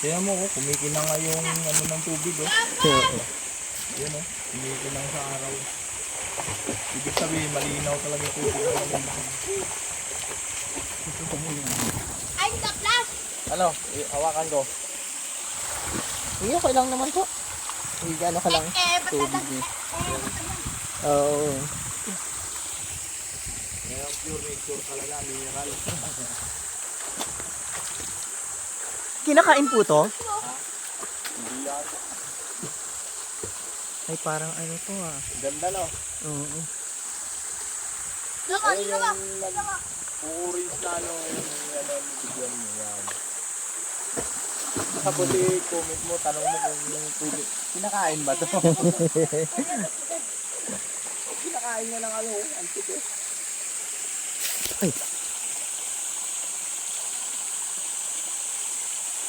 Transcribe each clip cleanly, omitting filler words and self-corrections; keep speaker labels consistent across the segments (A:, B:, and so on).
A: Tingnan mo ko, kumikinang nga yung ano ng tubig oh. Yun oh, kumikinang sa araw. Ibig sabihin, malinaw talaga yung tubig.
B: Ay, kaplas!
A: Ano, hawakan ko.
C: Hindi, okay lang naman po. Hindi, ano ka lang. Tubig eh. Oo.
A: Ngayon, pure nature talaga, mineral.
C: Kinakain po to?
A: Hindi yan.
C: Ay, parang ano to ah.
A: Ganda no?
C: Oo.
B: Dito
A: Ayun
B: ka.
A: yung nag-orange na ano, yung ano, bigyan mo yan. Tapos comment mo, tanong mo kung yung pwede. Kinakain ba to? Kinakain na ng ano, antik eh.
C: Ay.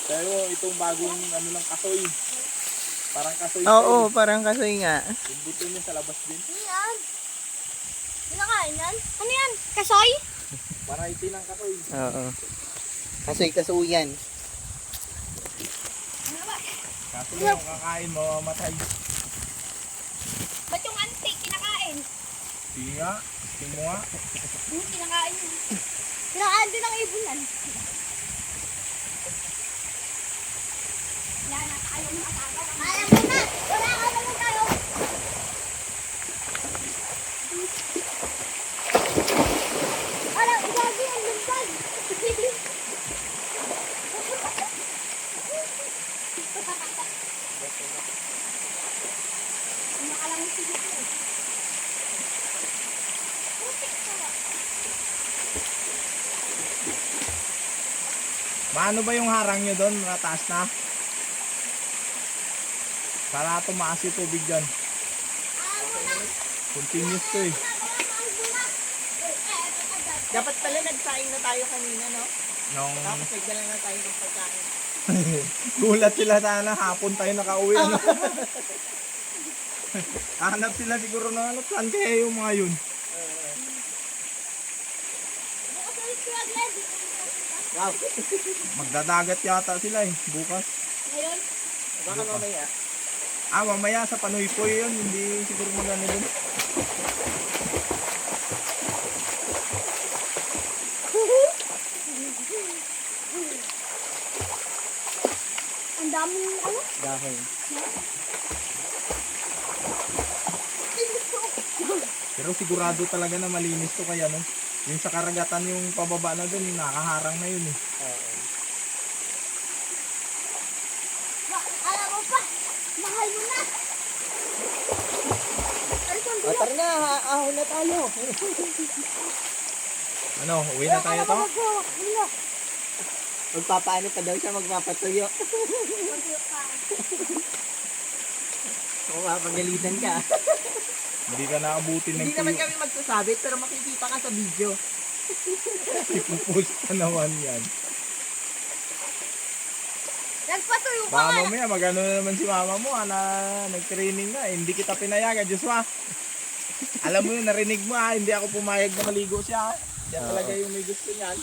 A: Pero itong bagong ano ng kasoy. Parang kasoy.
C: Oo, parang kasoy nga.
A: Yung buto niya sa labas din.
B: Ano yan? Kinakain yan? Ano yan? Kasoy?
A: Variety ng kasoy.
C: Oo. Kasoy-kasuyan.
B: Ano ba?
A: Kaso yung kakain, mamamatay.
B: Ba't yung antik kinakain?
A: Sige nga, tingin mo nga.
B: Kinakain yun. Kinakain din ng ibon yan. Wala na tayo makakawa. Alam mo na! Wala ka naman tayo! Alam, gagi ang lumpag! Nakalang yung sigit mo. Putik ka ba?
A: Maano ba yung harang nyo doon? Mataas na? Para tumaas yung tubig dyan. Continuous to eh.
C: Dapat pala nagsaing na tayo kanina, no?
A: Nung
C: Tapos nagdala na tayo ng pagkain.
A: gulat sila sana, hapon tayo nakauwi. Ano? Hanap sila siguro na hanap. Saan kaya yung mga yun?
C: Wow.
A: Magdadagat yata sila eh, bukas.
B: Ngayon,
C: Baka mamaya.
A: Mamaya sa Panuypoy yun, hindi siguro magano dun.
B: ang daming ano?
C: Dahon.
A: Pero sigurado talaga na malinis to kaya no. Yung sa karagatan yung pababa na dun, nakaharang na yun eh.
C: Oo.
B: Alam mo pa, mahal mo na. Ay, kung
C: O, tara na, ahon na tayo.
A: Ano, uwi na tayo to?
C: Magpapaano pa daw siya, magpapatuyo. Kung mapagalitan ka.
A: Hindi ka naabutin ng
C: Hindi naman
A: tuyo.
C: kami magsasabi, pero makikita ka sa video.
A: Ipupost pa naman yan.
B: Nagpatuyo ka
A: Baka
B: nga.
A: mamaya magano na naman si mama mo na nag-training na. Hindi kita pinayagan, Joshua. Alam mo yun, narinig mo hindi ako pumayag na maligo siya. Yan talaga yung may gusto niyan.